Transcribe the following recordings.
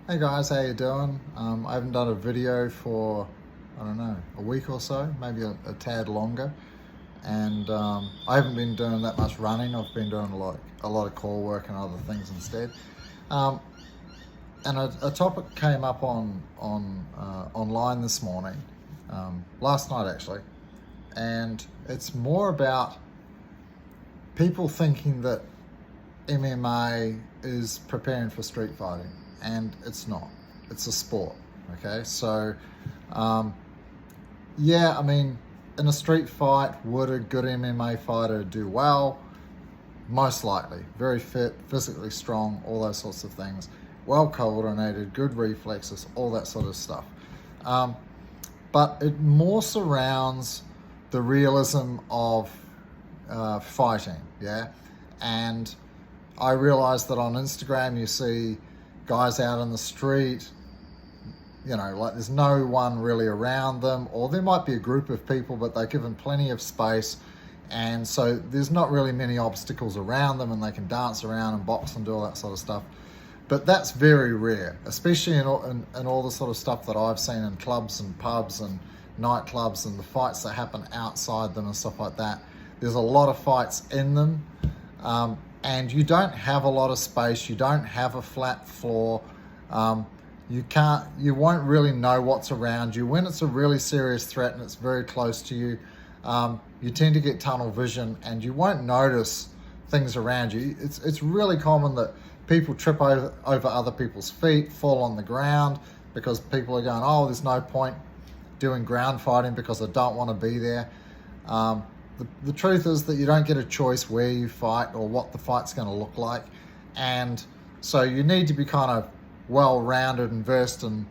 Hey guys, how you doing? I haven't done a video for, I don't know, a week or so, maybe a tad longer. And I haven't been doing that much running. I've been doing a lot of core work and other things instead. Um, and a topic came up on online this morning, last night actually, and it's more about people thinking that MMA is preparing for street fighting, and it's not. It's a sport, okay? So, yeah, I mean, in a street fight, would a good MMA fighter do well? Most likely. Very fit, physically strong, all those sorts of things. Well coordinated, good reflexes, all that sort of stuff. But it more surrounds the realism of fighting, yeah? And I realize that on Instagram you see guys out in the street, you know, like there's no one really around them, or there might be a group of people, but they're given plenty of space, and so there's not really many obstacles around them, and they can dance around and box and do all that sort of stuff. But that's very rare, especially in all the sort of stuff that I've seen in clubs and pubs and nightclubs and the fights that happen outside them and stuff like that. There's a lot of fights in them, and you don't have a lot of space. You don't have a flat floor. You won't really know what's around you. When it's a really serious threat and it's very close to you, you tend to get tunnel vision and you won't notice things around you. It's really common that people trip over other people's feet, fall on the ground, because people are going, oh, there's no point doing ground fighting because I don't want to be there. The truth is that you don't get a choice where you fight or what the fight's going to look like. And so you need to be kind of well-rounded and versed and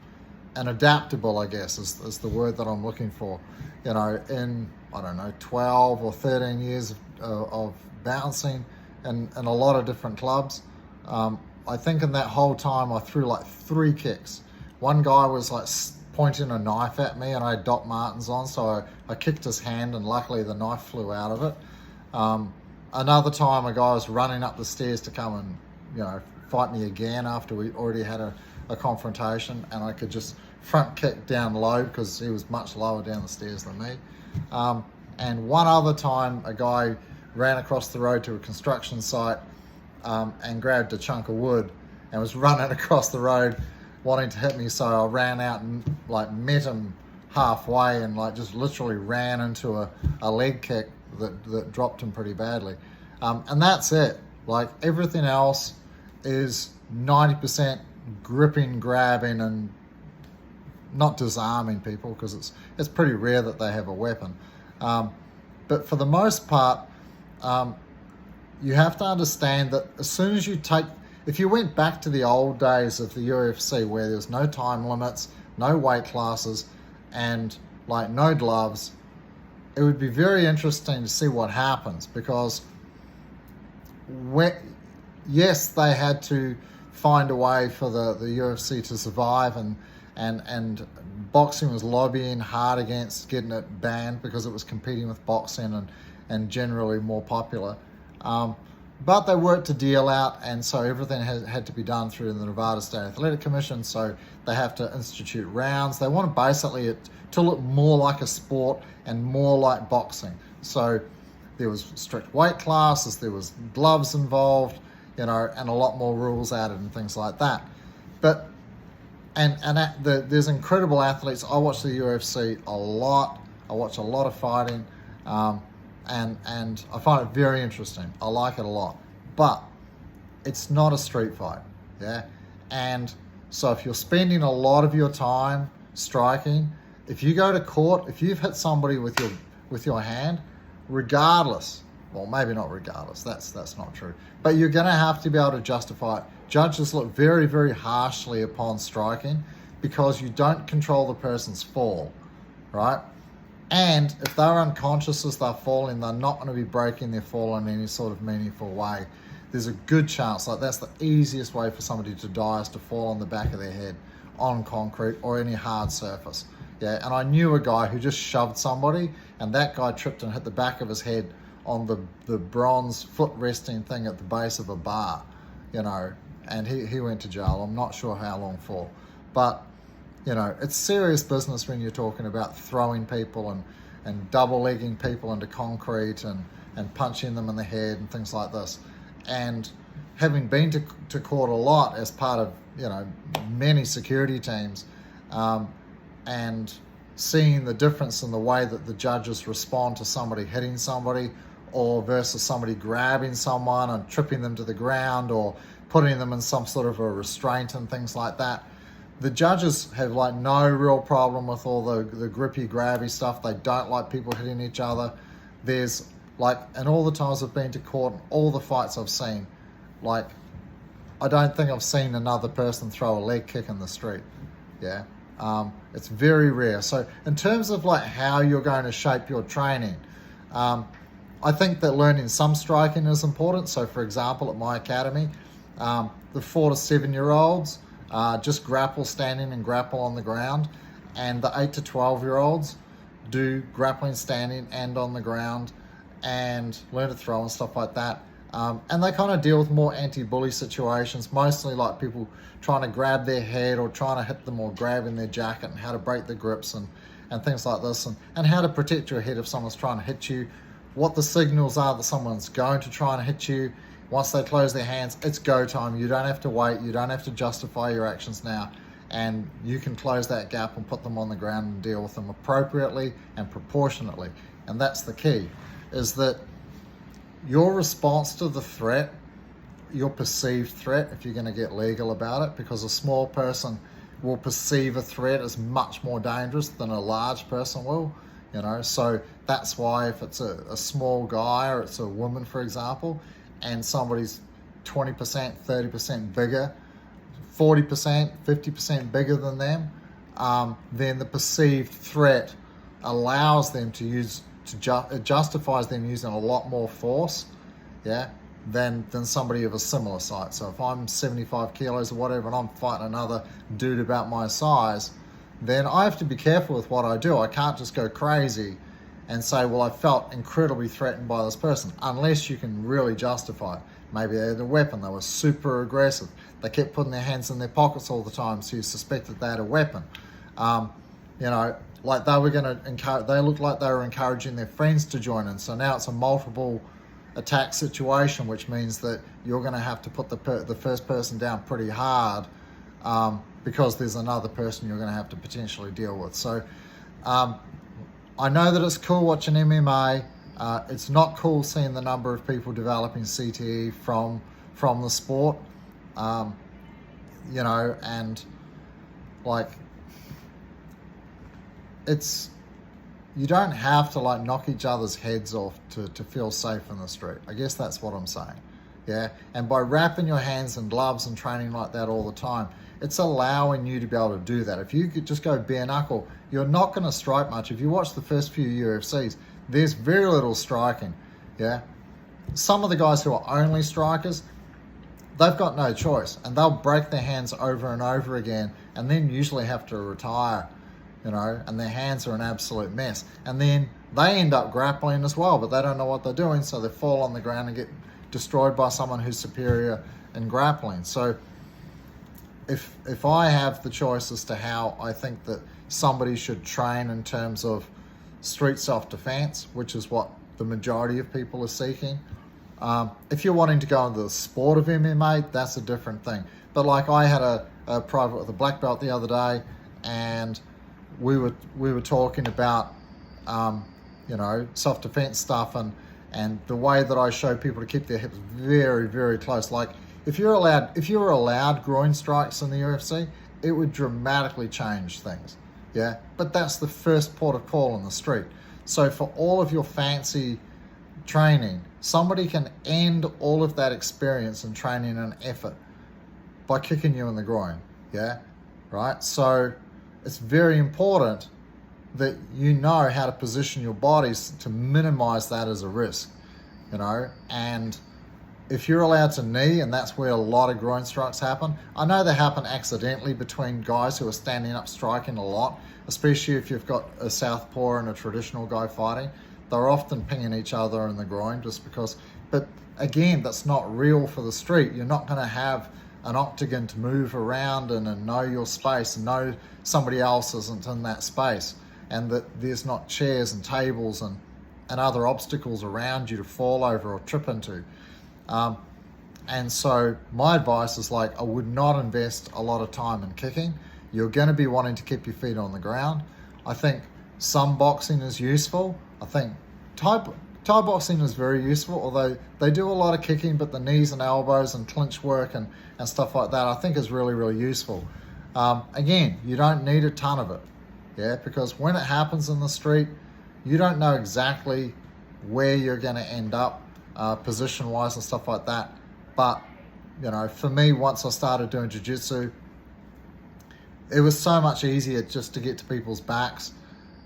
adaptable, I guess, is the word that I'm looking for. You know, in, I don't know, 12 or 13 years of bouncing in a lot of different clubs, I think in that whole time I threw like 3 kicks. One guy was like pointing a knife at me and I had Doc Martens on, so I kicked his hand and luckily the knife flew out of it. Another time a guy was running up the stairs to come and, you know, fight me again after we already had a confrontation, and I could just front kick down low because he was much lower down the stairs than me. And one other time a guy ran across the road to a construction site and grabbed a chunk of wood and was running across the road wanting to hit me, so I ran out and like met him halfway and like just literally ran into a leg kick that dropped him pretty badly. And that's it. Like everything else is 90% gripping, grabbing, and not disarming people, because it's pretty rare that they have a weapon. But for the most part, you have to understand that as soon as if you went back to the old days of the UFC where there's no time limits, no weight classes, and like no gloves, it would be very interesting to see what happens, because yes, they had to find a way for the UFC to survive, and boxing was lobbying hard against getting it banned because it was competing with boxing and generally more popular. But they worked a deal out, and so everything had to be done through the Nevada State Athletic Commission, so they have to institute rounds. They want basically it to look more like a sport and more like boxing. So there was strict weight classes, there was gloves involved, you know, and a lot more rules added and things like that. But there's incredible athletes. I watch the UFC a lot. I watch a lot of fighting. And I find it very interesting. I like it a lot, but it's not a street fight, yeah? And so if you're spending a lot of your time striking, if you go to court, if you've hit somebody with your hand, regardless, well, maybe not regardless, that's not true, but you're gonna have to be able to justify it. Judges look very, very harshly upon striking because you don't control the person's fall, right? And if they're unconscious as they're falling, they're not going to be breaking their fall in any sort of meaningful way. There's a good chance, like that's the easiest way for somebody to die, is to fall on the back of their head on concrete or any hard surface. Yeah, and I knew a guy who just shoved somebody, and that guy tripped and hit the back of his head on the bronze foot resting thing at the base of a bar, you know, and he went to jail. I'm not sure how long for, but it's serious business when you're talking about throwing people and double legging people into concrete and punching them in the head and things like this. And having been to court a lot as part of many security teams, and seeing the difference in the way that the judges respond to somebody hitting somebody or versus somebody grabbing someone and tripping them to the ground or putting them in some sort of a restraint and things like that. The judges have no real problem with all the grippy, grabby stuff. They don't like people hitting each other. There's and all the times I've been to court and all the fights I've seen, I don't think I've seen another person throw a leg kick in the street. Yeah. It's very rare. So in terms of how you're going to shape your training, I think that learning some striking is important. So for example, at my academy, the 4 to 7 year olds just grapple standing and grapple on the ground, and the 8 to 12 year olds do grappling standing and on the ground and learn to throw and stuff like that. And they kind of deal with more anti-bully situations, mostly people trying to grab their head or trying to hit them or grabbing their jacket, and how to break the grips and things like this, and how to protect your head if someone's trying to hit you, what the signals are that someone's going to try and hit you. Once they close their hands, it's go time. You don't have to wait. You don't have to justify your actions now. And you can close that gap and put them on the ground and deal with them appropriately and proportionately. And that's the key, is that your response to the threat, your perceived threat, if you're going to get legal about it, because a small person will perceive a threat as much more dangerous than a large person will, so that's why if it's a small guy or it's a woman, for example, and somebody's 20%, 30% bigger, 40%, 50% bigger than them, then the perceived threat allows them to use, it justifies them using a lot more force, than somebody of a similar size. So if I'm 75 kilos or whatever and I'm fighting another dude about my size, then I have to be careful with what I do. I can't just go crazy and say, well, I felt incredibly threatened by this person, unless you can really justify it. Maybe they had a weapon, they were super aggressive, they kept putting their hands in their pockets all the time, so you suspected they had a weapon. They were going to encourage, they looked like they were encouraging their friends to join in. So now it's a multiple attack situation, which means that you're going to have to put the first person down pretty hard, because there's another person you're going to have to potentially deal with. So I know that it's cool watching MMA. It's not cool seeing the number of people developing CTE from the sport, and you don't have to knock each other's heads off to feel safe in the street. I guess that's what I'm saying. Yeah. And by wrapping your hands in gloves and training like that all the time, it's allowing you to be able to do that. If you could just go bare knuckle, you're not going to strike much. If you watch the first few UFCs, there's very little striking. Yeah. Some of the guys who are only strikers, they've got no choice, and they'll break their hands over and over again, and then usually have to retire, and their hands are an absolute mess. And then they end up grappling as well, but they don't know what they're doing, so they fall on the ground and get destroyed by someone who's superior in grappling. So if I have the choice as to how I think that somebody should train in terms of street self-defense, which is what the majority of people are seeking, if you're wanting to go into the sport of MMA, that's a different thing. But I had a private with a black belt the other day, and we were talking about self-defense stuff, and the way that I show people to keep their hips very, very close. If you were allowed groin strikes in the UFC, it would dramatically change things. Yeah, but that's the first port of call in the street. So for all of your fancy training, somebody can end all of that experience and training and effort by kicking you in the groin. Yeah, right? So it's very important that you know how to position your bodies to minimize that as a risk, and if you're allowed to knee, and that's where a lot of groin strikes happen. I know they happen accidentally between guys who are standing up striking a lot, especially if you've got a southpaw and a traditional guy fighting. They're often pinging each other in the groin just because, but again, that's not real for the street. You're not going to have an octagon to move around in and know your space and know somebody else isn't in that space, and that there's not chairs and tables and other obstacles around you to fall over or trip into. And so my advice is, like, I would not invest a lot of time in kicking. You're going to be wanting to keep your feet on the ground. I think some boxing is useful. I think Thai boxing is very useful, although they do a lot of kicking, but the knees and elbows and clinch work and stuff like that, I think is really, really useful. Again, you don't need a ton of it, yeah, because when it happens in the street, you don't know exactly where you're going to end up position-wise and stuff like that. But, you know, for me, once I started doing jiu-jitsu, it was so much easier just to get to people's backs,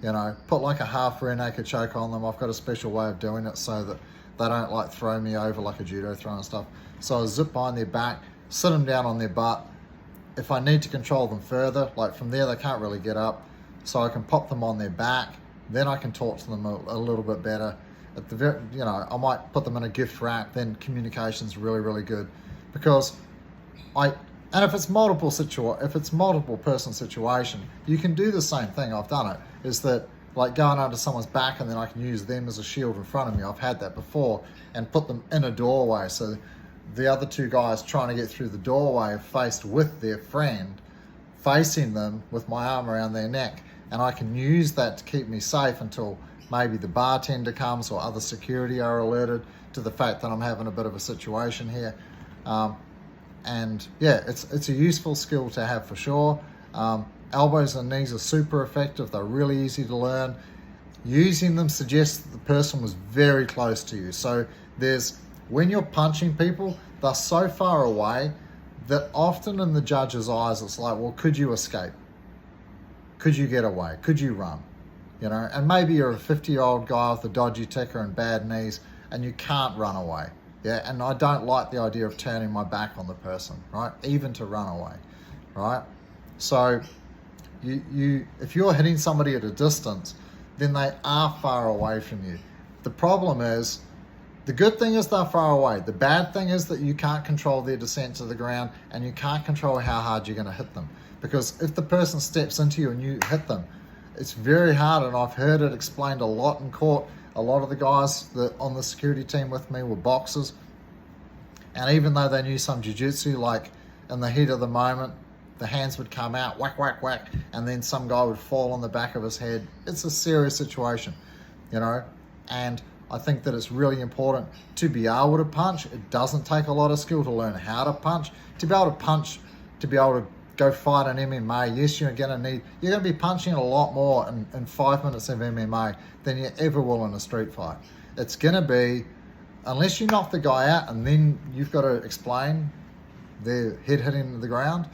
you know, put like a half rear naked choke on them. I've got a special way of doing it so that they don't like throw me over like a judo throw and stuff. So I zip behind their back, sit them down on their butt. If I need to control them further, like from there, they can't really get up. So I can pop them on their back. Then I can talk to them a little bit better. At the very, you know, I might put them in a gift wrap. Then communication's really, really good, because if it's multiple person situation, you can do the same thing. I've done it. Is that like going under someone's back and then I can use them as a shield in front of me. I've had that before, and put them in a doorway. So the other two guys trying to get through the doorway are faced with their friend, facing them with my arm around their neck. And I can use that to keep me safe until maybe the bartender comes or other security are alerted to the fact that I'm having a bit of a situation here. And yeah, it's a useful skill to have for sure. Elbows and knees are super effective. They're really easy to learn. Using them suggests that the person was very close to you. So when you're punching people, they're so far away that often in the judge's eyes, it's like, well, could you escape? Could you get away? Could you run? You know, and maybe you're a 50-year-old guy with a dodgy ticker and bad knees and you can't run away. Yeah, and I don't like the idea of turning my back on the person, right? Even to run away, right? So if you're hitting somebody at a distance, then they are far away from you. The problem is, the good thing is they're far away. The bad thing is that you can't control their descent to the ground, and you can't control how hard you're going to hit them. Because if the person steps into you and you hit them, it's very hard, and I've heard it explained a lot in court. A lot of the guys that on the security team with me were boxers, and even though they knew some jiu-jitsu, like in the heat of the moment, the hands would come out, whack, whack, whack, and then some guy would fall on the back of his head. It's a serious situation, you know, and I think that it's really important to be able to punch. It doesn't take a lot of skill to learn how to punch. To be able to punch, to be able to go fight an MMA, yes, you're going to be punching a lot more in 5 minutes of MMA than you ever will in a street fight. It's going to be, unless you knock the guy out and then you've got to explain their head hitting the ground,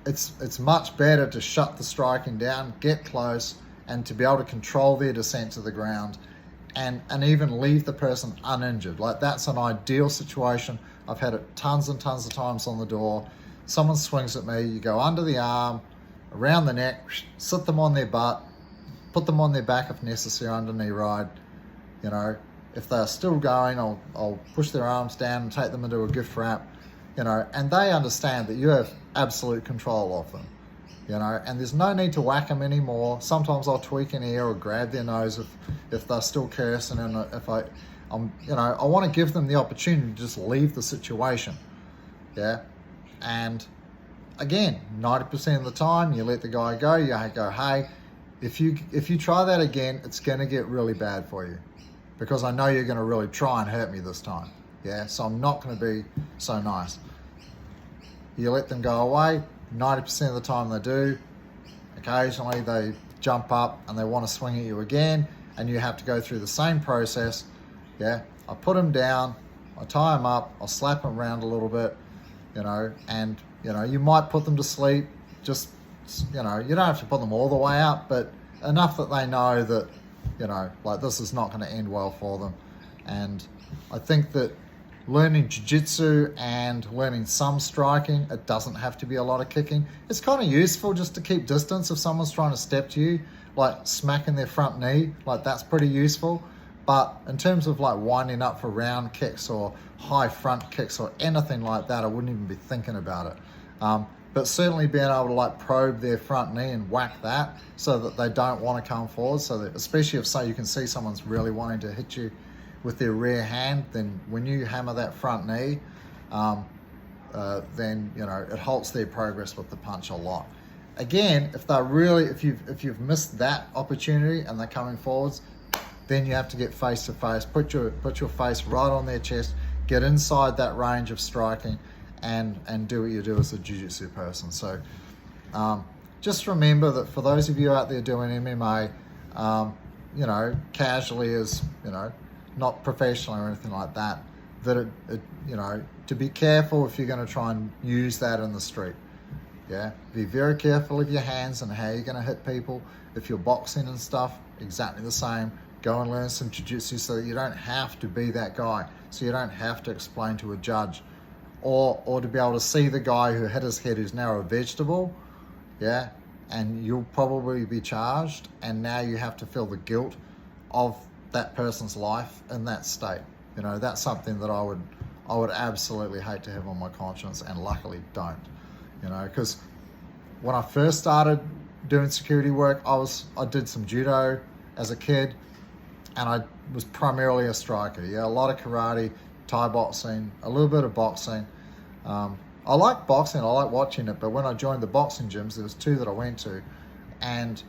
it's much better to shut the striking down, get close, and to be able to control their descent to the ground and even leave the person uninjured. Like, that's an ideal situation. I've had it tons and tons of times on the door. Someone swings at me, you go under the arm, around the neck, sit them on their butt, put them on their back if necessary, under knee ride. You know, if they're still going, I'll push their arms down and take them into a gift wrap, you know, and they understand that you have absolute control of them, you know, and there's no need to whack them anymore. Sometimes I'll tweak an ear or grab their nose if they're still cursing, and I want to give them the opportunity to just leave the situation, yeah. And again, 90% of the time, you let the guy go. You go, hey, if you try that again, it's going to get really bad for you, because I know you're going to really try and hurt me this time. Yeah, so I'm not going to be so nice. You let them go away. 90% of the time they do. Occasionally they jump up and they want to swing at you again, and you have to go through the same process. Yeah, I put them down, I tie them up, I'll slap them around a little bit, you know, and, you know, you might put them to sleep. Just, you know, you don't have to put them all the way out, but enough that they know that, you know, like, this is not going to end well for them. And I think that learning jiu-jitsu and learning some striking, it doesn't have to be a lot of kicking. It's kind of useful just to keep distance if someone's trying to step to you, like smacking their front knee, like, that's pretty useful. But in terms of like winding up for round kicks or high front kicks or anything like that, I wouldn't even be thinking about it. But certainly being able to like probe their front knee and whack that so that they don't want to come forward. So that, especially if, say, you can see someone's really wanting to hit you with their rear hand, then when you hammer that front knee, then it halts their progress with the punch a lot. Again, if you've missed that opportunity and they're coming forwards, then you have to get face to face. Put your face right on their chest. Get inside that range of striking, and do what you do as a jiu-jitsu person. So just remember that for those of you out there doing MMA, casually as not professionally or anything like that, that to be careful if you're going to try and use that in the street. Yeah, be very careful of your hands and how you're going to hit people. If you're boxing and stuff, exactly the same. Go and learn some jiu-jitsu so that you don't have to be that guy, so you don't have to explain to a judge, or to be able to see the guy who hit his head who's now a vegetable, yeah, and you'll probably be charged, and now you have to feel the guilt of that person's life in that state. That's something that I would absolutely hate to have on my conscience, and luckily don't. Because when I first started doing security work, I did some judo as a kid, and I was primarily a striker. Yeah, a lot of karate, Thai boxing, a little bit of boxing. I like boxing, I like watching it, but when I joined the boxing gyms, there was 2 that I went to, and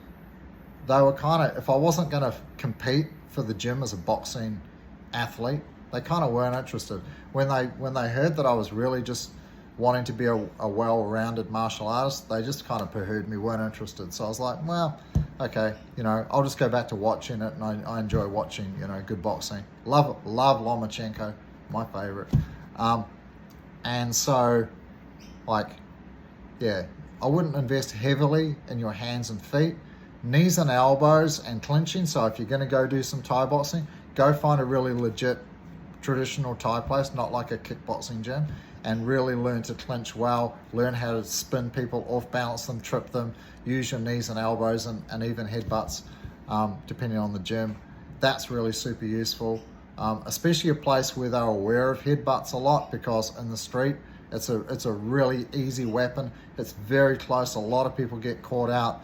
they were kind of, if I wasn't going to compete for the gym as a boxing athlete, they kind of weren't interested. When they heard that I was really just wanting to be a well-rounded martial artist, they just kind of poo-hooed me, weren't interested. So I was like, well, okay, I'll just go back to watching it, and I enjoy watching, good boxing. Love Lomachenko, my favorite. And so, I wouldn't invest heavily in your hands and feet, knees and elbows and clinching. So if you're going to go do some Thai boxing, go find a really legit traditional Thai place, not like a kickboxing gym, and really learn to clinch well, learn how to spin people, off balance them, trip them, use your knees and elbows and even headbutts, depending on the gym. That's really super useful, especially a place where they're aware of headbutts a lot, because in the street, it's a really easy weapon. It's very close. A lot of people get caught out,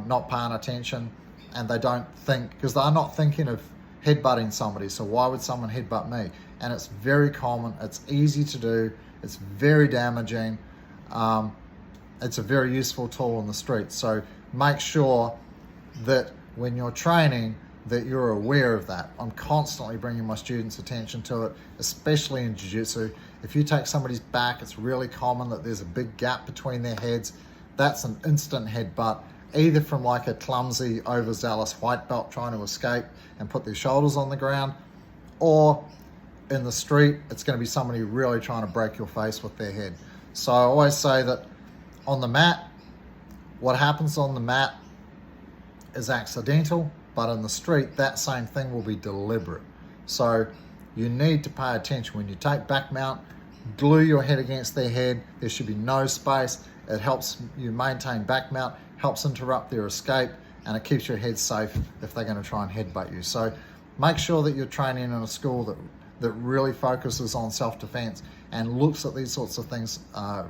not paying attention, and they don't think, because they're not thinking of headbutting somebody, so why would someone headbutt me? And it's very common, it's easy to do, it's very damaging, it's a very useful tool in the street. So make sure that when you're training that you're aware of that. I'm constantly bringing my students' attention to it, especially in jiu-jitsu. If you take somebody's back, it's really common that there's a big gap between their heads. That's an instant headbutt, either from like a clumsy, overzealous white belt trying to escape and put their shoulders on the ground, or in the street, it's going to be somebody really trying to break your face with their head. So I always say that on the mat, what happens on the mat is accidental, but in the street, that same thing will be deliberate. So you need to pay attention. When you take back mount, glue your head against their head. There should be no space. It helps you maintain back mount, helps interrupt their escape, and it keeps your head safe if they're going to try and headbutt you. So make sure that you're training in a school that really focuses on self-defense and looks at these sorts of things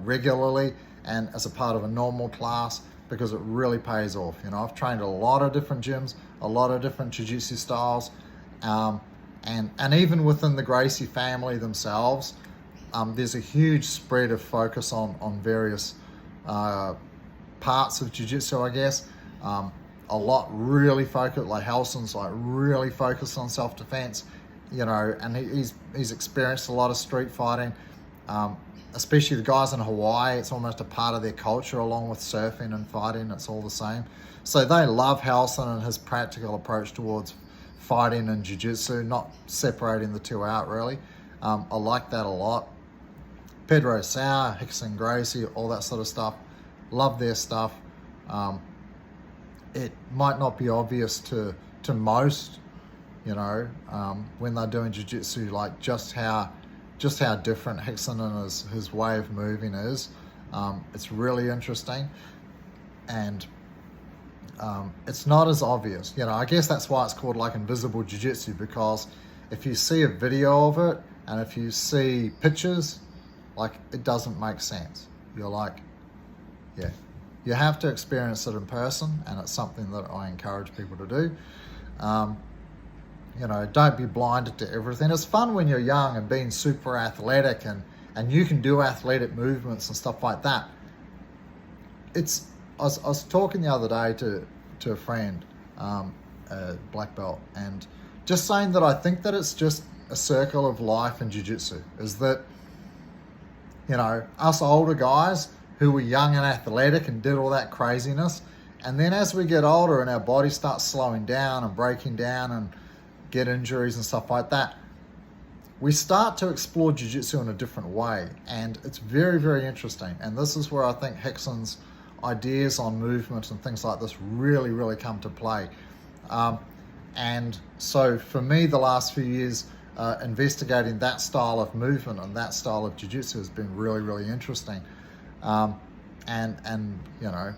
regularly and as a part of a normal class, because it really pays off. I've trained a lot of different gyms, a lot of different jiu-jitsu styles, and even within the Gracie family themselves, there's a huge spread of focus on various parts of jiu-jitsu, I guess. A lot really focused, like Helson's really focused on self-defense, and he's experienced a lot of street fighting, especially the guys in Hawaii. It's almost a part of their culture, along with surfing and fighting. It's all the same. So they love Helson and his practical approach towards fighting and jiu-jitsu, not separating the two out really. I like that a lot. Pedro Sauer, Hickson Gracie, all that sort of stuff. Love their stuff. It might not be obvious to most, when they're doing jiu-jitsu, like just how different Hickson and his way of moving is. It's really interesting, and it's not as obvious. You know, I guess that's why it's called like invisible jiu-jitsu, because if you see a video of it and if you see pictures, like, it doesn't make sense. You're like, yeah, you have to experience it in person, and it's something that I encourage people to do. You know, don't be blinded to everything. It's fun when you're young and being super athletic and you can do athletic movements and stuff like that. I was talking the other day to a friend, a black belt, and just saying that I think that it's just a circle of life in jiu-jitsu, is that, you know, us older guys who were young and athletic and did all that craziness, and then as we get older and our body starts slowing down and breaking down and get injuries and stuff like that, we start to explore jiu-jitsu in a different way, and it's very, very interesting. And this is where I think Hickson's ideas on movement and things like this really, really come to play. And so for me, the last few years, investigating that style of movement and that style of jiu-jitsu has been really, really interesting. And you know,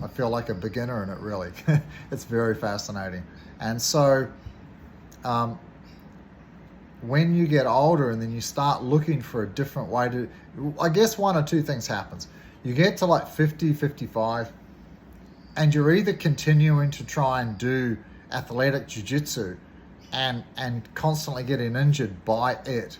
I feel like a beginner in it, really. It's very fascinating. And so when you get older and then you start looking for a different way to, I guess one or two things happens. You get to like 50, 55, and you're either continuing to try and do athletic jiu-jitsu and constantly getting injured by it,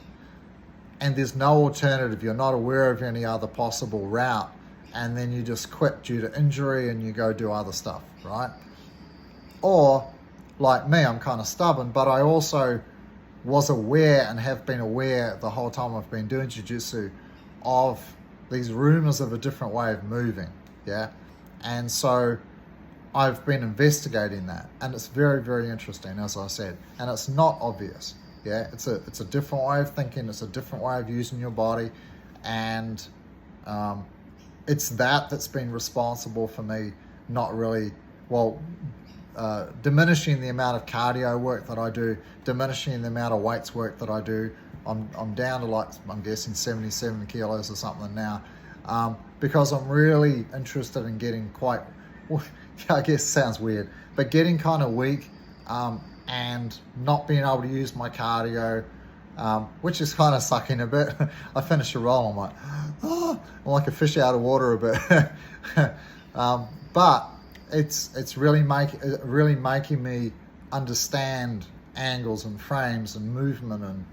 and there's no alternative, you're not aware of any other possible route, and then you just quit due to injury and you go do other stuff, right? Or like me, I'm kind of stubborn, but I also was aware and have been aware the whole time I've been doing jiu-jitsu of these rumors of a different way of moving, yeah? And so I've been investigating that, and it's very, very interesting, as I said, and it's not obvious, yeah? It's a different way of thinking, it's a different way of using your body, and it's that's been responsible for me not really, well, diminishing the amount of cardio work that I do, diminishing the amount of weights work that I do. I'm down to like, I'm guessing 77 kilos or something now, because I'm really interested in getting quite, I guess it sounds weird, but getting kind of weak and not being able to use my cardio, which is kind of sucking a bit. I finish a roll, I'm like, oh, I'm like a fish out of water a bit. But it's really making me understand angles and frames and movement and,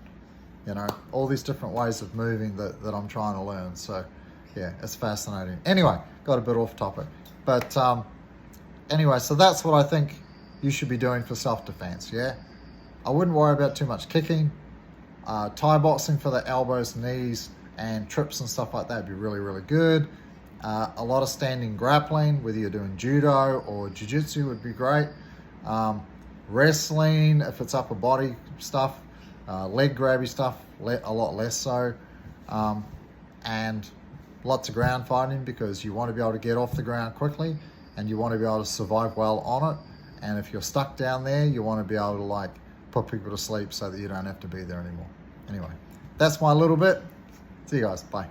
you know, all these different ways of moving that I'm trying to learn. So yeah, it's fascinating. Anyway, got a bit off topic, but anyway, so that's what I think you should be doing for self-defense. Yeah, I wouldn't worry about too much kicking. Thai boxing for the elbows, knees, and trips and stuff like that would be really, really good. A lot of standing grappling, whether you're doing judo or jiu-jitsu, would be great. Wrestling, if it's upper body stuff, leg grabby stuff, a lot less so. And lots of ground fighting, because you want to be able to get off the ground quickly and you want to be able to survive well on it. And if you're stuck down there, you want to be able to like put people to sleep so that you don't have to be there anymore. Anyway, that's my little bit. See you guys. Bye.